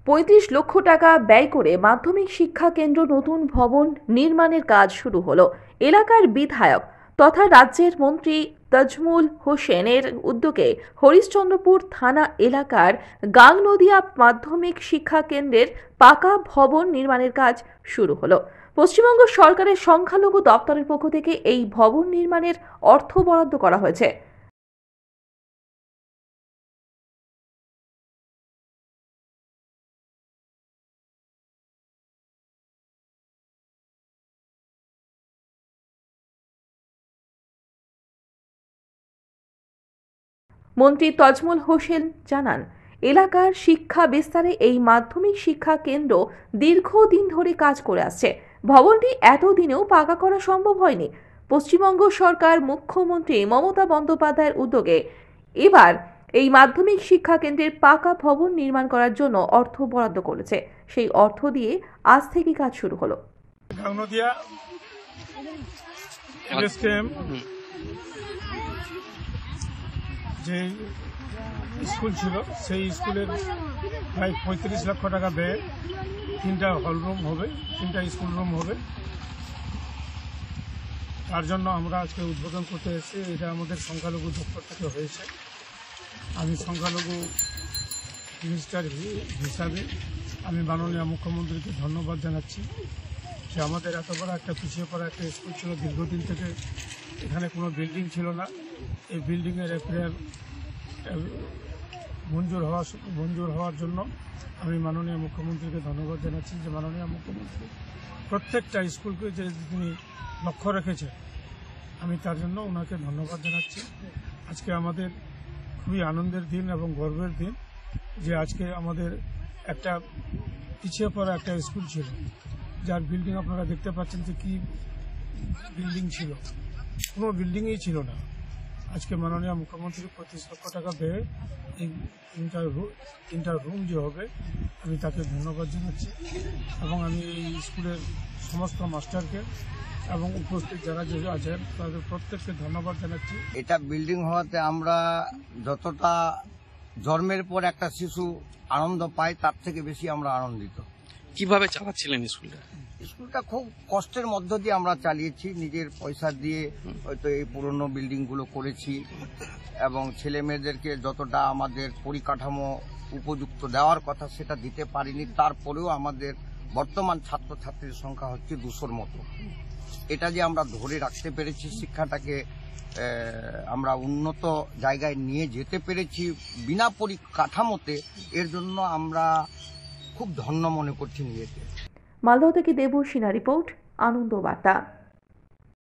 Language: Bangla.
৩৫ লক্ষ টাকা ব্যয় করে মাধ্যমিক শিক্ষা কেন্দ্র নতুন ভবন নির্মাণের কাজ শুরু হলো। এলাকার বিধায়ক তথা রাজ্যের মন্ত্রী তাজমুল হোসেনের উদ্যোগে হরিশ্চন্দ্রপুর থানা এলাকার গাংনদিয়া মাধ্যমিক শিক্ষা কেন্দ্রের পাকা ভবন নির্মাণের কাজ শুরু হলো। পশ্চিমবঙ্গ সরকারের সংখ্যালঘু দপ্তরের পক্ষ থেকে এই ভবন নির্মাণের অর্থ বরাদ্দ করা হয়েছে। মন্ত্রী তাজমুল হোসেন জানান, এলাকার শিক্ষা বিস্তারে এই মাধ্যমিক শিক্ষা কেন্দ্র দীর্ঘদিন ধরে কাজ করে আসছে। ভবনটি এতদিনেও পাকা করা সম্ভব হয়নি। পশ্চিমবঙ্গ সরকার মুখ্যমন্ত্রী মমতা বন্দ্যোপাধ্যায়ের উদ্যোগে এবার এই মাধ্যমিক শিক্ষা কেন্দ্রের পাকা ভবন নির্মাণ করার জন্য অর্থ বরাদ্দ করেছে। সেই অর্থ দিয়ে আজ থেকে কাজ শুরু হলো। যে স্কুল ছিল সেই স্কুলের প্রায় ৩৫ লক্ষ টাকা ব্যয়ে 3টা হলরুম হবে, 3টা স্কুল রুম হবে। তার জন্য আমরা আজকে উদ্বোধন করতে এসেছি। এটা আমাদের সংখ্যালঘু দপ্তর থেকে হয়েছে। আমি সংখ্যালঘু মিনিস্টার হিসাবে আমি মাননীয় মুখ্যমন্ত্রীকে ধন্যবাদ জানাচ্ছি যে আমাদের এত বড় একটা পিছিয়ে পড়া একটা স্কুল ছিল, দীর্ঘদিন থেকে এখানে কোনো বিল্ডিং ছিল না। এই বিল্ডিংয়ের এপ্রিয়ার মঞ্জুর হওয়ার জন্য আমি মাননীয় মুখ্যমন্ত্রীকে ধন্যবাদ জানাচ্ছি যে মাননীয় মুখ্যমন্ত্রী প্রত্যেকটা স্কুলকে যে তিনি লক্ষ্য রেখেছেন, আমি তার জন্য ওনাকে ধন্যবাদ জানাচ্ছি। আজকে আমাদের খুবই আনন্দের দিন এবং গর্বের দিন যে আজকে আমাদের একটা পিছিয়ে পড়া একটা স্কুল ছিল, যার বিল্ডিং আপনারা দেখতে পাচ্ছেন যে কি বিল্ডিং ছিল, কোনো বিল্ডিংই ছিল না। আজকে মাননীয় মুখ্যমন্ত্রী 25 লক্ষ টাকা ব্যয়ে এই 3টা রুম যে হবে, আমি তাকে ধন্যবাদ জানাচ্ছি এবং আমি এই স্কুলের সমস্ত মাস্টারকে এবং উপস্থিত যারা যে আছেন তাদের প্রত্যেককে ধন্যবাদ জানাচ্ছি। এটা বিল্ডিং হওয়াতে আমরা যতটা জন্মের পর একটা শিশু আনন্দ পায় তার থেকে বেশি আমরা আনন্দিত। কিভাবে চালাচ্ছিলেন স্কুলটা? স্কুলটা খুব কষ্টের মধ্য দিয়ে আমরা চালিয়েছি, নিজের পয়সা দিয়ে হয়তো এই পুরনো বিল্ডিংগুলো করেছি এবং ছেলে মেয়েদেরকে যতটা আমাদের পরিকাঠামো উপযুক্ত দেওয়ার কথা সেটা দিতে পারিনি। তারপরেও আমাদের বর্তমান ছাত্রছাত্রীর সংখ্যা হচ্ছে 200-র মতো। এটা যে আমরা ধরে রাখতে পেরেছি, শিক্ষাটাকে আমরা উন্নত জায়গায় নিয়ে যেতে পেরেছি বিনা পরিকাঠামোতে, এর জন্য আমরা খুব ধন্য মনে করছি নিজেকে। মালদহ থেকে দেবু সিনহা রিপোর্ট, আনন্দ বার্তা।